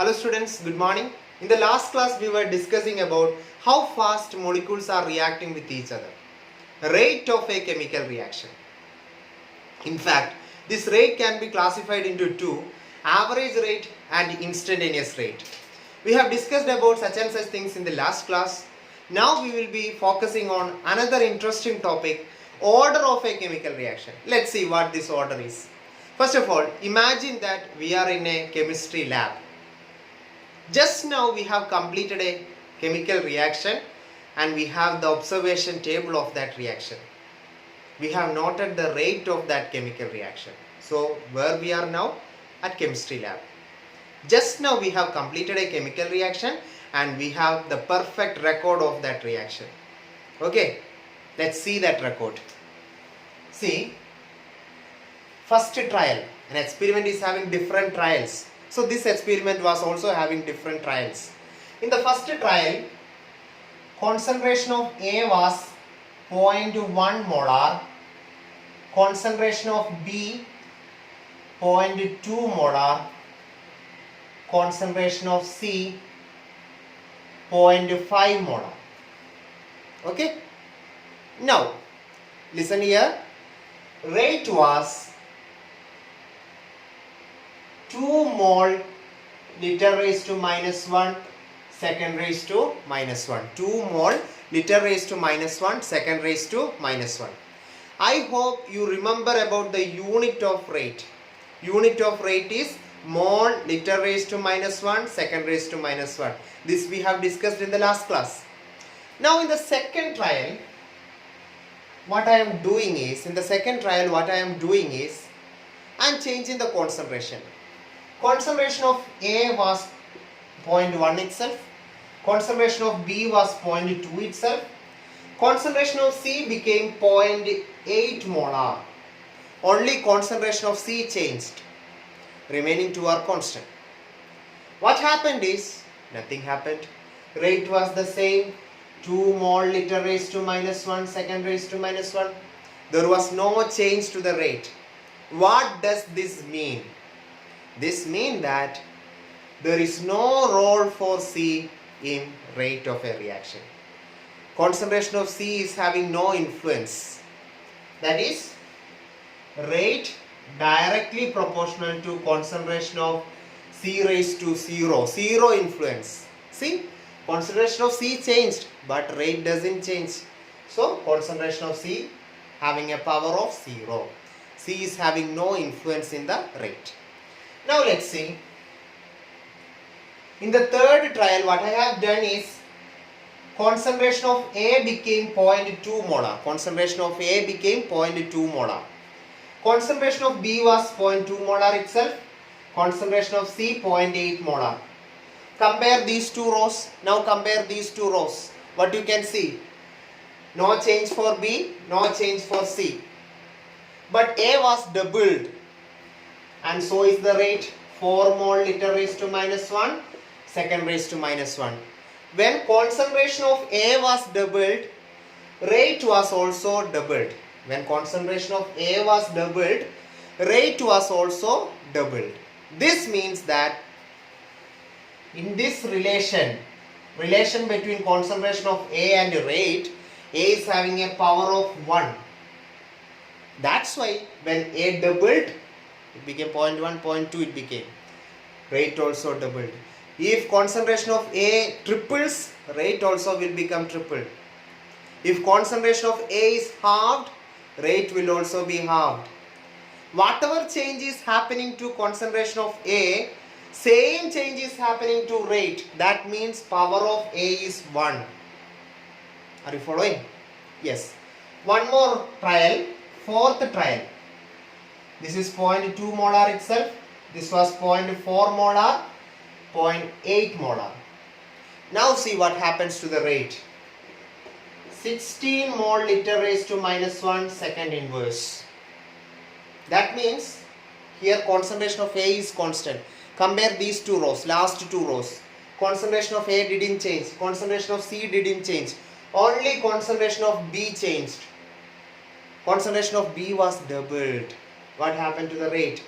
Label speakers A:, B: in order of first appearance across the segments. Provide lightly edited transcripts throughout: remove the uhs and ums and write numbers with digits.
A: Hello students, good morning. In the last class we were discussing about how fast molecules are reacting with each other. Rate of a chemical reaction. In fact, this rate can be classified into two, average rate and instantaneous rate. We have discussed about such and such things in the last class. Now we will be focusing on another interesting topic, order of a chemical reaction. Let's see what this order is. First of all, imagine that we are in a chemistry lab. Just now we have completed a chemical reaction and we have the observation table of that reaction. We have noted the rate of that chemical reaction. So where we are now? At chemistry lab. Just now we have completed a chemical reaction and we have the perfect record of that reaction. Okay, let's see that record. See, first trial, an experiment is having different trials. So this experiment was also having different trials. In the first trial, concentration of A was 0.1 molar, concentration of B 0.2 molar, concentration of C 0.5 molar. Okay. Now, listen here. Rate was 2 mole liter raised to minus 1 second raised to minus 1. 2 mole liter raised to minus 1 second raised to minus 1. I hope you remember about the unit of rate. Unit of rate is mole liter raised to minus 1 second raised to minus 1. This we have discussed in the last class. Now in the second trial, what I am doing is, I am changing the concentration. Concentration of A was 0.1 itself, concentration of B was 0.2 itself, concentration of C became 0.8 molar. Only concentration of C changed. Remaining two are constant. What happened is, nothing happened. Rate was the same, 2 mole liter raised to minus 1 second raised to minus 1. There was no change to the rate. What does this mean? This means that there is no role for C in rate of a reaction. Concentration of C is having no influence. That is, rate directly proportional to concentration of C raised to 0. Zero influence. See, concentration of C changed, but rate doesn't change. So, concentration of C having a power of 0. C is having no influence in the rate. Now let's see. In the third trial, what I have done is, concentration of A became 0.2 molar. Concentration of A became 0.2 molar. Concentration of B was 0.2 molar itself. Concentration of C 0.8 molar. Compare these two rows. Now compare these two rows. What you can see? No change for B, no change for C. But A was doubled. And so is the rate, 4 mole liter raised to minus 1 second raised to minus 1. When concentration of A was doubled, rate was also doubled. When concentration of A was doubled, rate was also doubled. This means that in this relation between concentration of A and rate, A is having a power of 1. That's why when A doubled, it became 0.1, 0.2 it became. Rate also doubled. If concentration of A triples, rate also will become tripled. If concentration of A is halved, rate will also be halved. Whatever change is happening to concentration of A, same change is happening to rate. That means power of A is 1. Are you following? Yes. One more trial, fourth trial. This is 0.2 molar itself. This was 0.4 molar, 0.8 molar. Now see what happens to the rate. 16 mole liter raised to minus 1 second inverse. That means here concentration of A is constant. Compare these two rows, last two rows. Concentration of A didn't change. Concentration of C didn't change. Only concentration of B changed. Concentration of B was doubled. What happened to the rate?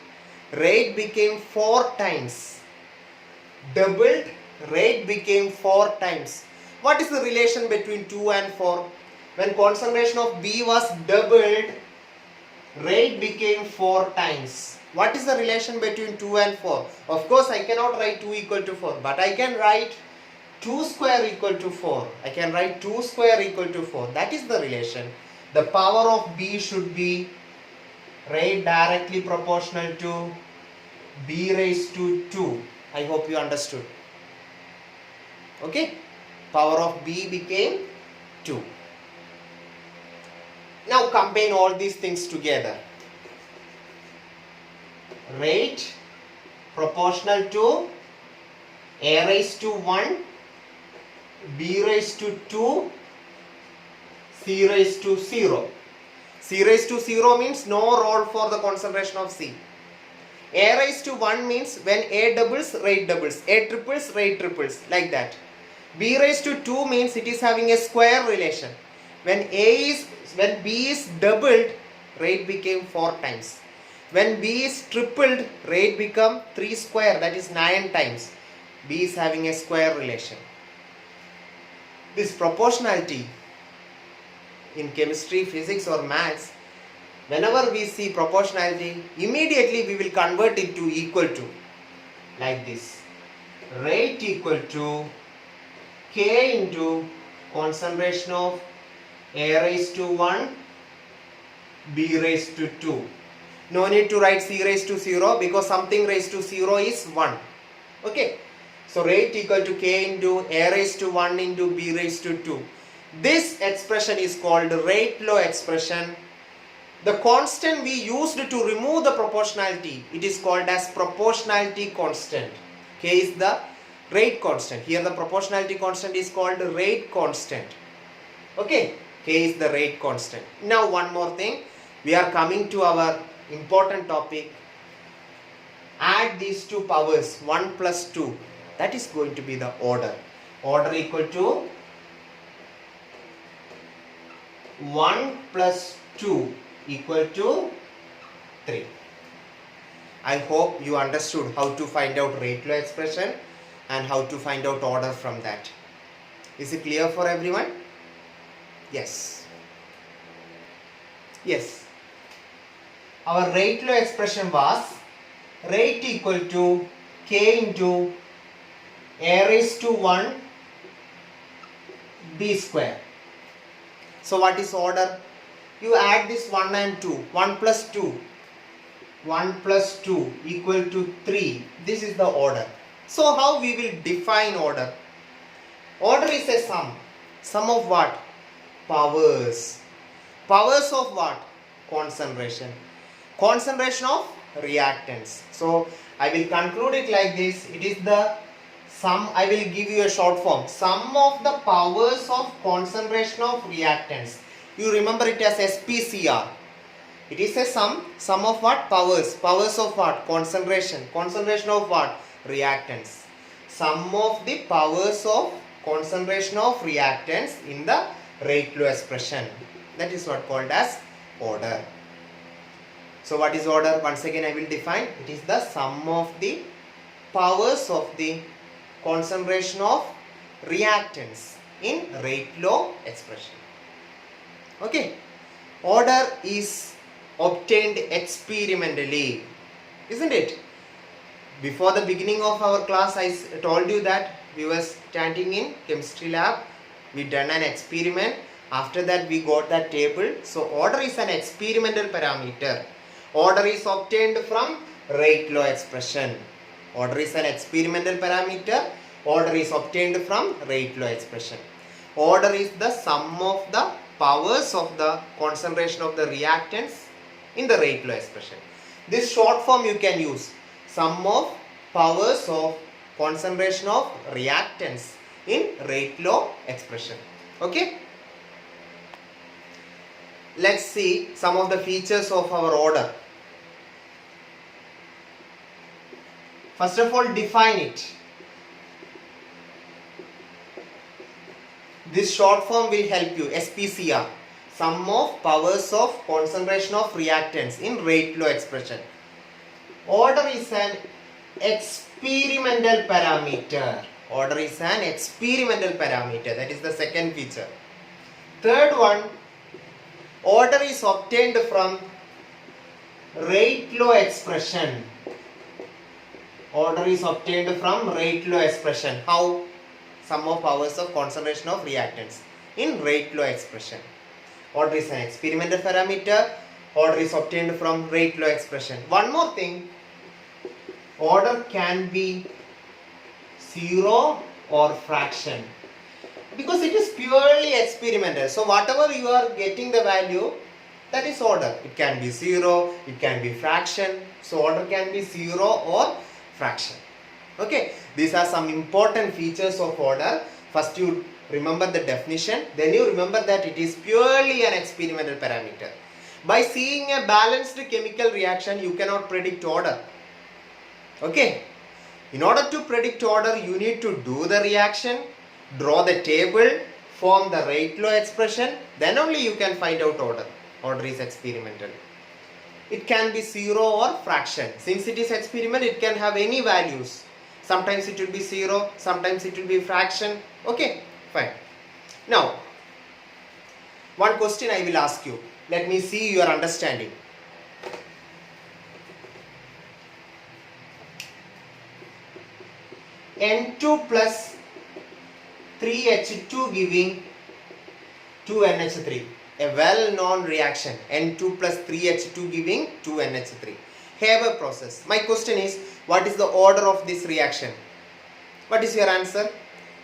A: Rate became 4 times. doubled, rate became 4 times. What is the relation between 2 and 4? When concentration of B was doubled, rate became 4 times. What is the relation between 2 and 4? Of course, I cannot write 2 equal to 4, but I can write 2 square equal to 4. I can write 2 square equal to 4. That is the relation. The power of B should be rate directly proportional to B raised to 2. I hope you understood. Okay? Power of B became 2. Now combine all these things together. Rate proportional to A raised to 1, B raised to 2, C raised to 0. C raised to 0 means no role for the concentration of C. A raised to 1 means when A doubles, rate doubles. A triples, rate triples. Like that. B raised to 2 means it is having a square relation. When B is doubled, rate became 4 times. When B is tripled, rate become 3 square, that is 9 times. B is having a square relation. This proportionality in chemistry, physics or maths, whenever we see proportionality, immediately we will convert it to equal to, like this. Rate equal to K into concentration of A raised to 1, B raised to 2. No need to write C raised to 0 because something raised to 0 is 1. Okay. So rate equal to K into A raised to 1 into B raised to 2. This expression is called rate law expression. The constant we used to remove the proportionality, it is called as proportionality constant. K is the rate constant. Here the proportionality constant is called rate constant. Okay. K is the rate constant. Now one more thing. We are coming to our important topic. Add these two powers, 1 plus 2. That is going to be the order. Order equal to 1 plus 2 equal to 3. I hope you understood how to find out rate law expression and how to find out order from that. Is it clear for everyone? Yes. Yes. Our rate law expression was rate equal to K into A raised to 1 B square. So what is order? You add this 1 and 2. 1 plus 2. 1 plus 2 equal to 3. This is the order. So how we will define order? Order is a sum. Sum of what? Powers. Powers of what? Concentration. Concentration of reactants. So I will conclude it like this. It is the sum. I will give you a short form. Sum of the powers of concentration of reactants. You remember it as SPCR. It is a sum. Sum of what? Powers. Powers of what? Concentration. Concentration of what? Reactants. Sum of the powers of concentration of reactants in the rate law expression. That is what called as order. So what is order? Once again I will define. It is the sum of the powers of the concentration of reactants in rate law expression. Okay. Order is obtained experimentally, isn't it? Before the beginning of our class I told you that we were standing in chemistry lab. We done an experiment. After that we got that table. So order is an experimental parameter. Order is obtained from rate law expression. Order is an experimental parameter. Order is obtained from rate law expression. Order is the sum of the powers of the concentration of the reactants in the rate law expression. This short form you can use. Sum of powers of concentration of reactants in rate law expression. Okay. Let's see some of the features of our order. First of all, define it. This short form will help you. SPCR. Sum of powers of concentration of reactants in rate law expression. Order is an experimental parameter. Order is an experimental parameter. That is the second feature. Third one, order is obtained from rate law expression. Order is obtained from rate law expression. How? Sum of powers of concentration of reactants in rate law expression. Order is an experimental parameter. Order is obtained from rate law expression. One more thing, order can be zero or fraction because it is purely experimental. So whatever you are getting the value, that is order. It can be zero, it can be fraction. So order can be zero or fraction. Okay, these are some important features of order. First you remember the definition, then you remember that it is purely an experimental parameter. By seeing a balanced chemical reaction, you cannot predict order. Okay, in order to predict order, you need to do the reaction, draw the table, form the rate law expression, then only you can find out order. Order is experimental. It can be zero or fraction. Since it is experiment, it can have any values. Sometimes it will be zero, sometimes it will be fraction. Okay, fine. Now, one question I will ask you. Let me see your understanding. N2 plus 3H2 giving 2NH3. A well-known reaction. N2 plus 3H2 giving 2NH3. Haber process. My question is, what is the order of this reaction? What is your answer?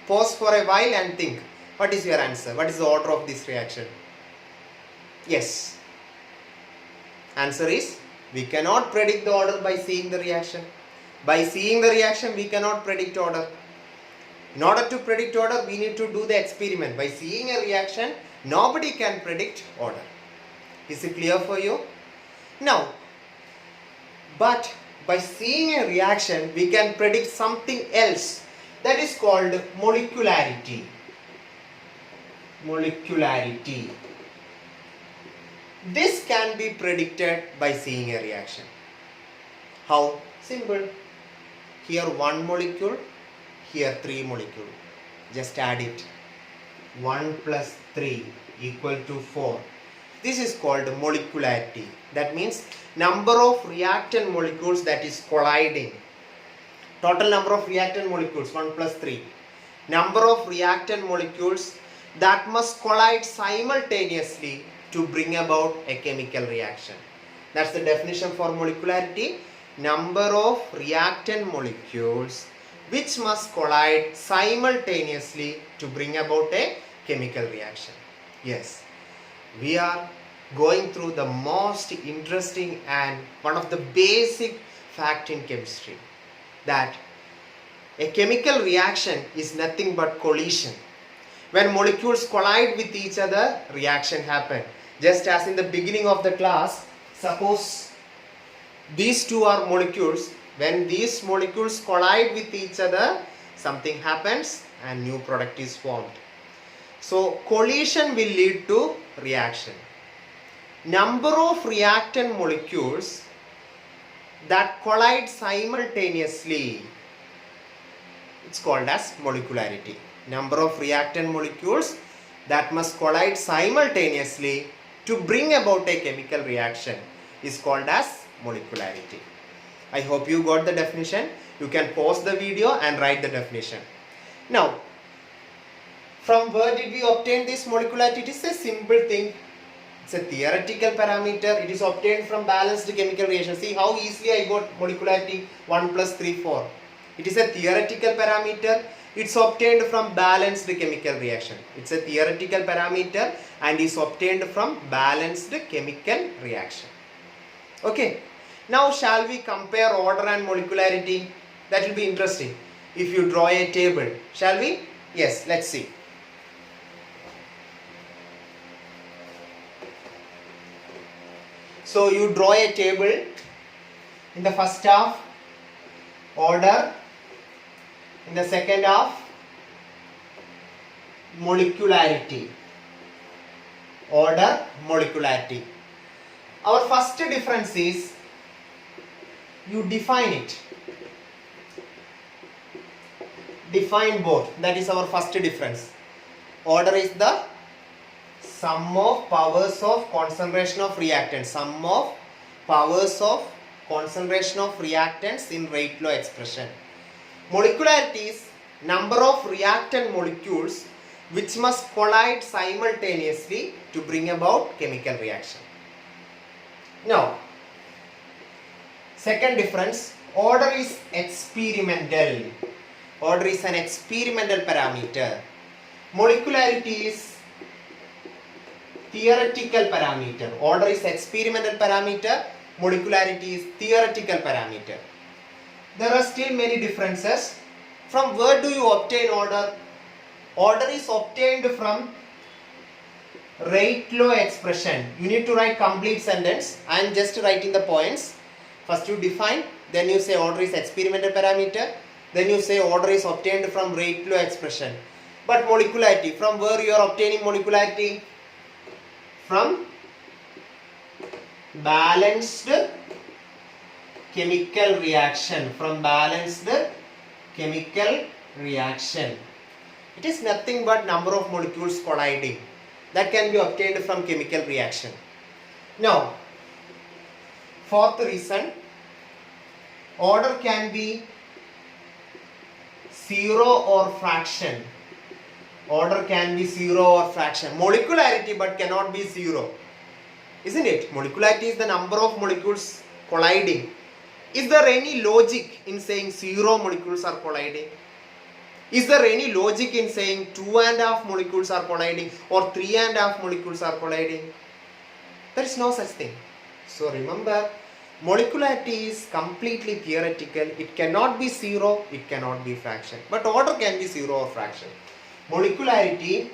A: Pause for a while and think. What is your answer? What is the order of this reaction? Yes. Answer is, we cannot predict the order by seeing the reaction. By seeing the reaction, we cannot predict order. In order to predict order, we need to do the experiment. By seeing a reaction, nobody can predict order. Is it clear for you? Now, but by seeing a reaction, we can predict something else. That is called molecularity. Molecularity. This can be predicted by seeing a reaction. How? Simple. Here 1 molecule, here 3 molecule. Just add it. 1 plus 3 equal to 4. This is called molecularity. That means number of reactant molecules that is colliding. Total number of reactant molecules 1 plus 3. Number of reactant molecules that must collide simultaneously to bring about a chemical reaction. That's the definition for molecularity. Number of reactant molecules which must collide simultaneously to bring about a chemical reaction. Yes, we are going through the most interesting and one of the basic fact in chemistry, that a chemical reaction is nothing but collision. When molecules collide with each other, reaction happens. Just as in the beginning of the class, suppose these two are molecules. When these molecules collide with each other, something happens and new product is formed. So collision will lead to reaction. Number of reactant molecules that collide simultaneously, it's called as molecularity. Number of reactant molecules that must collide simultaneously to bring about a chemical reaction is called as molecularity. I hope you got the definition. You can pause the video and write the definition. Now, from where did we obtain this molecularity? It is a simple thing. It's a theoretical parameter. It is obtained from balanced chemical reaction. See how easily I got molecularity 1 plus 3, 4. It is a theoretical parameter. It's obtained from balanced chemical reaction. It's a theoretical parameter and is obtained from balanced chemical reaction. Okay. Now shall we compare order and molecularity? That will be interesting. If you draw a table, shall we? Yes, let's see. So you draw a table. In the first half, order. In the second half, molecularity. Order, molecularity. Our first difference is you define it. define both. That is our first difference. Order is the sum of powers of concentration of reactants. Sum of powers of concentration of reactants in rate law expression. Molecularity is number of reactant molecules which must collide simultaneously to bring about chemical reaction. Now, second difference, order is experimental. Order is an experimental parameter. Molecularity is theoretical parameter. Order is experimental parameter. Molecularity is theoretical parameter. There are still many differences. From where do you obtain order? Order is obtained from rate law expression. You need to write complete sentence. I am just writing the points. First you define, then you say order is experimental parameter, then you say order is obtained from rate law expression. But molecularity, from where you are obtaining molecularity? From balanced chemical reaction. From balanced chemical reaction. It is nothing but number of molecules colliding. That can be obtained from chemical reaction. Now, fourth reason, order can be zero or fraction. Order can be zero or fraction. Molecularity but cannot be zero. Isn't it? Molecularity is the number of molecules colliding. Is there any logic in saying zero molecules are colliding? Is there any logic in saying 2.5 molecules are colliding or 3.5 molecules are colliding? There is no such thing. So remember, molecularity is completely theoretical. It cannot be zero, it cannot be fraction. But order can be zero or fraction. Molecularity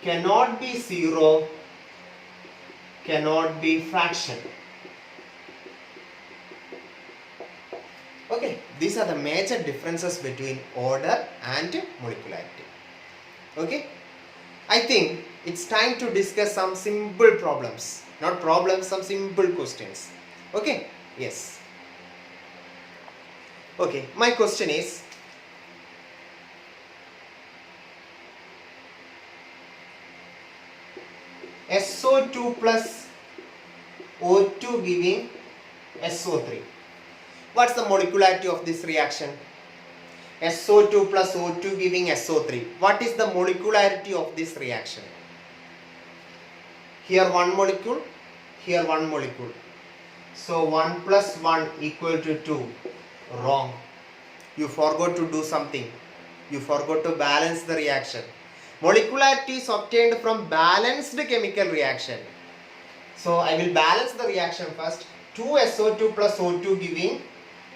A: cannot be zero, cannot be fraction. Okay, these are the major differences between order and molecularity. Okay, I think it's time to discuss some simple problems. Not problems, some simple questions. Okay, yes. Okay, my question is, SO2 plus O2 giving SO3. What's the molecularity of this reaction? SO2 plus O2 giving SO3. What is the molecularity of this reaction? Here one molecule, here one molecule. So 1 plus 1 equal to 2. Wrong. You forgot to do something. You forgot to balance the reaction. Molecularity is obtained from balanced chemical reaction. So I will balance the reaction first. 2SO2 plus O2 giving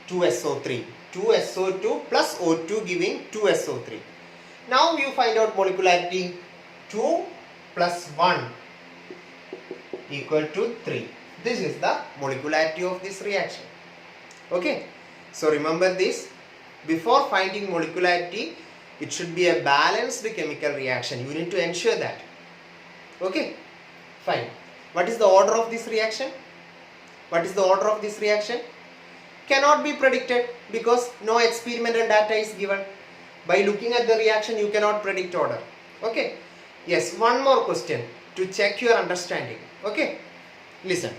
A: 2SO3. 2SO2 plus O2 giving 2SO3. Now you find out molecularity. 2 plus 1 equal to 3. This is the molecularity of this reaction. Okay. So remember this. Before finding molecularity, it should be a balanced chemical reaction. You need to ensure that. Okay. Fine. What is the order of this reaction? What is the order of this reaction? Cannot be predicted because no experimental data is given. By looking at the reaction, you cannot predict order. Okay. Yes, one more question to check your understanding. Okay. Listen.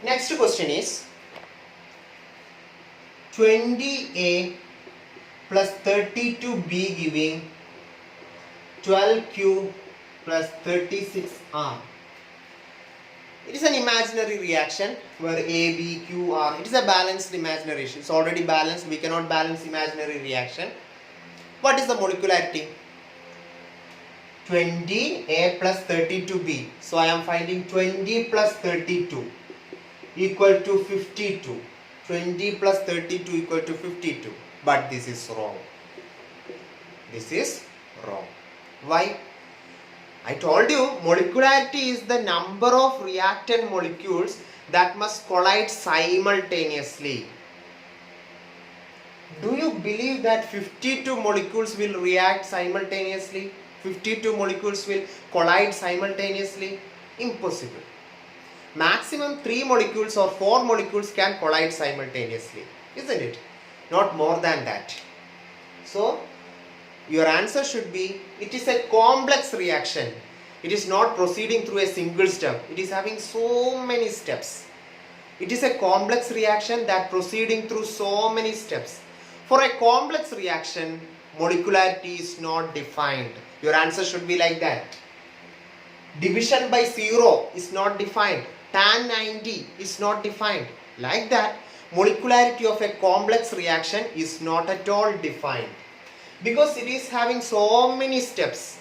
A: Next question is 20A plus 32B giving 12Q plus 36R. It is an imaginary reaction where A, B, Q, R. It is a balanced imaginary reaction. It's already balanced. We cannot balance imaginary reaction. What is the molecularity? 20A plus 32B. So I am finding 20 plus 32 equal to 52. 20 plus 32 equal to 52. But this is wrong. This is wrong. Why? I told you molecularity is the number of reactant molecules that must collide simultaneously. Do you believe that 52 molecules will react simultaneously? 52 molecules will collide simultaneously? Impossible. maximum 3 molecules or 4 molecules can collide simultaneously, isn't it? Not more than that. So your answer should be, it is a complex reaction. It is not proceeding through a single step. It is having so many steps. It is a complex reaction that proceeding through so many steps. For a complex reaction, molecularity is not defined. Your answer should be like that. Division by 0 is not defined. Tan 90 is not defined. Like that, molecularity of a complex reaction is not at all defined. Because it is having so many steps,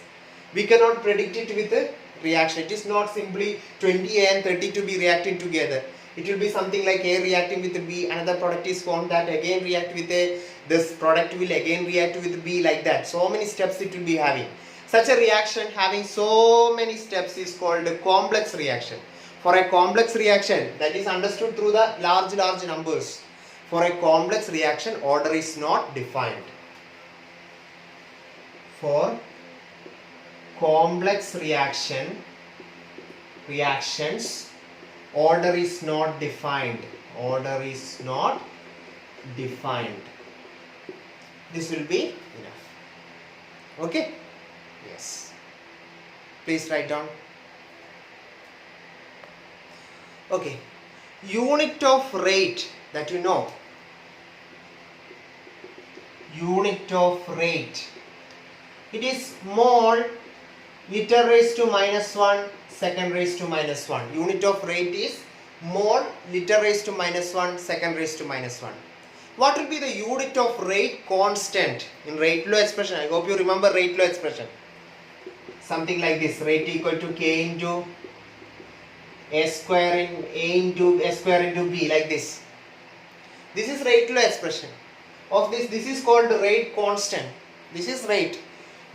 A: we cannot predict it with a reaction. It is not simply 20A and 32B reacting together. It will be something like A reacting with B, another product is formed that again react with A, this product will again react with B, like that. So many steps it will be having. Such a reaction having so many steps is called a complex reaction. For a complex reaction, that is understood through the large numbers. For a complex reaction, order is not defined. For complex reactions, order is not defined. Order is not defined. This will be enough. Okay? Yes. Please write down. Okay. Unit of rate that you know. Unit of rate. It is mole liter raised to -1 second raised to -1. Unit of rate is mole liter raised to -1 second raised to -1. What will be the unit of rate constant in rate law expression? I hope you remember rate law expression. Something like this: rate equal to K into A square in A into S square into B, like this. This is rate law expression. Of this is called rate constant. This is rate.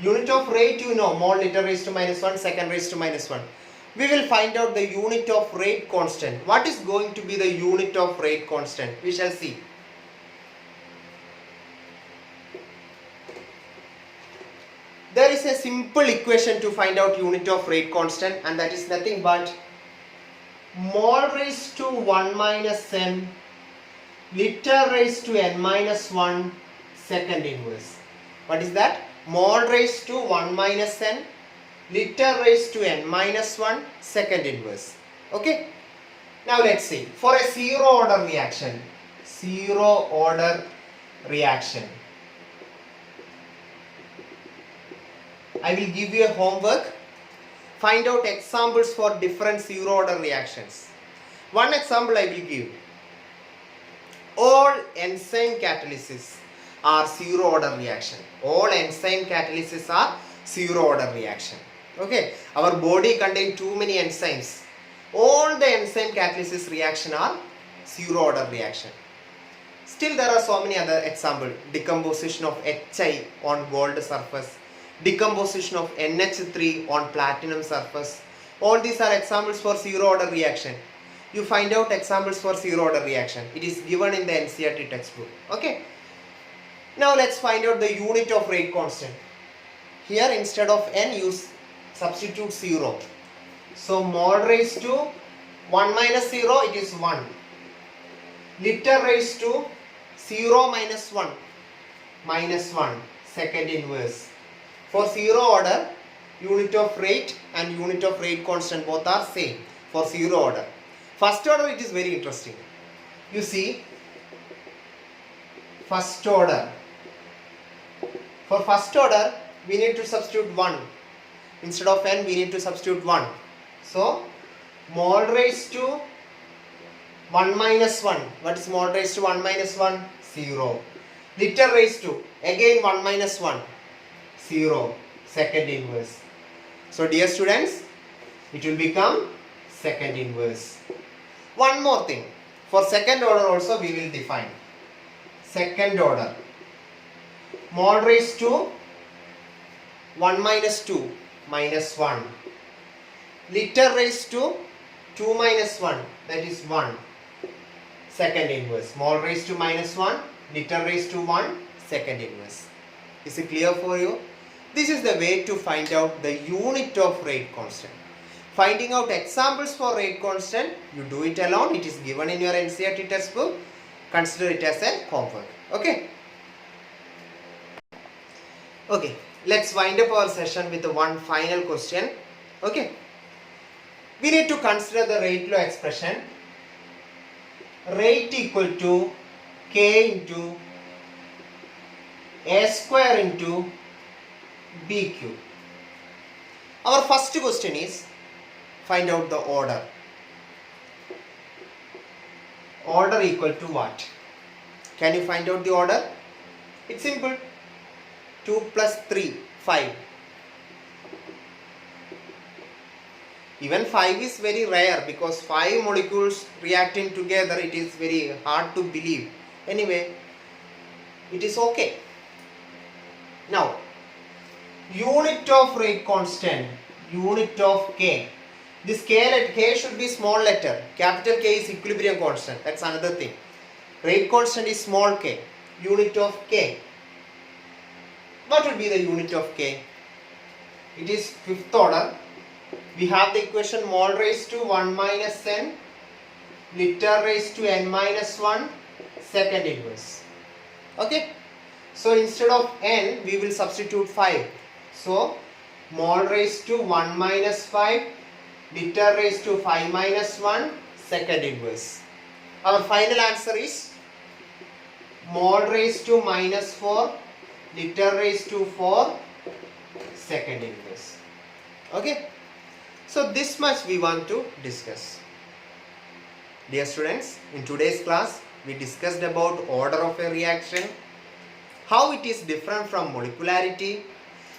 A: Unit of rate you know, mole liter raised to -1 second raised to -1. We will find out the unit of rate constant. What is going to be the unit of rate constant? We shall see. There is a simple equation to find out unit of rate constant, and that is nothing but mole raised to 1 minus n liter raised to n minus 1 second inverse. What is that? Mole raised to 1 minus n liter raised to n minus 1 second inverse. Okay? Now let's see. For a zero order reaction, I will give you a homework. Find out examples for different zero order reactions. One example I will give. All enzyme catalysis are zero order reaction. All enzyme catalysis are zero order reaction. Okay, our body contains too many enzymes. All the enzyme catalysis reaction are zero order reaction. Still there are so many other examples. Decomposition of Hi on gold surface, decomposition of NH3 on platinum surface. All these are examples for zero order reaction. You find out examples for zero order reaction. It is given in the NCERT textbook. Okay. Now let's find out the unit of rate constant. Here instead of n you substitute 0. So mole raised to 1 minus 0, it is 1. Liter raised to 0 minus 1, minus 1 second inverse. For zero order, unit of rate and unit of rate constant both are same for zero order. First order, it is very interesting. You see, first order. For first order, we need to substitute 1. Instead of n, we need to substitute 1. So, mole raised to 1 minus 1. What is mole raised to 1 minus 1? 0. Liter raised to, again 1 minus 1. 0. Second inverse. So, dear students, it will become second inverse. One more thing. For second order also we will define. Second order. Mole raised to 1 minus 2 minus 1. Liter raised to 2 minus 1, that is 1. Second inverse. Mole raised to minus 1, liter raised to 1, second inverse. Is it clear for you? This is the way to find out the unit of rate constant. Finding out examples for rate constant, you do it alone. It is given in your NCERT textbook. Consider it as a homework. Okay. Okay. Let's wind up our session with one final question. Okay. We need to consider the rate law expression. Rate equal to K into A square into B cube. Our first question is find out the order. Order equal to what? Can you find out the order? It's simple. 2 plus 3, 5. Even 5 is very rare because 5 molecules reacting together, it is very hard to believe. Anyway, it is okay. Now, unit of rate constant, unit of K. This K should be small letter. Capital K is equilibrium constant. That's another thing. Rate constant is small k. Unit of K. What would be the unit of K? It is fifth order. We have the equation mole raised to 1 minus n, liter raised to n minus 1, second inverse. Okay. So instead of n, we will substitute 5. So mole raised to 1 minus 5, liter raised to 5 minus 1, second inverse. Our final answer is mole raised to minus 4, liter raised to 4, second inverse. Okay. So this much we want to discuss. Dear students, in today's class we discussed about order of a reaction, how it is different from molecularity,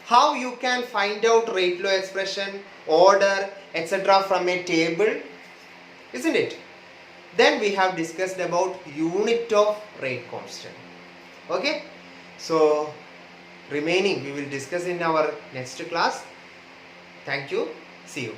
A: how you can find out rate law expression, order, etc. from a table, isn't it? Then we have discussed about unit of rate constant. Okay. So remaining we will discuss in our next class. Thank you. See you.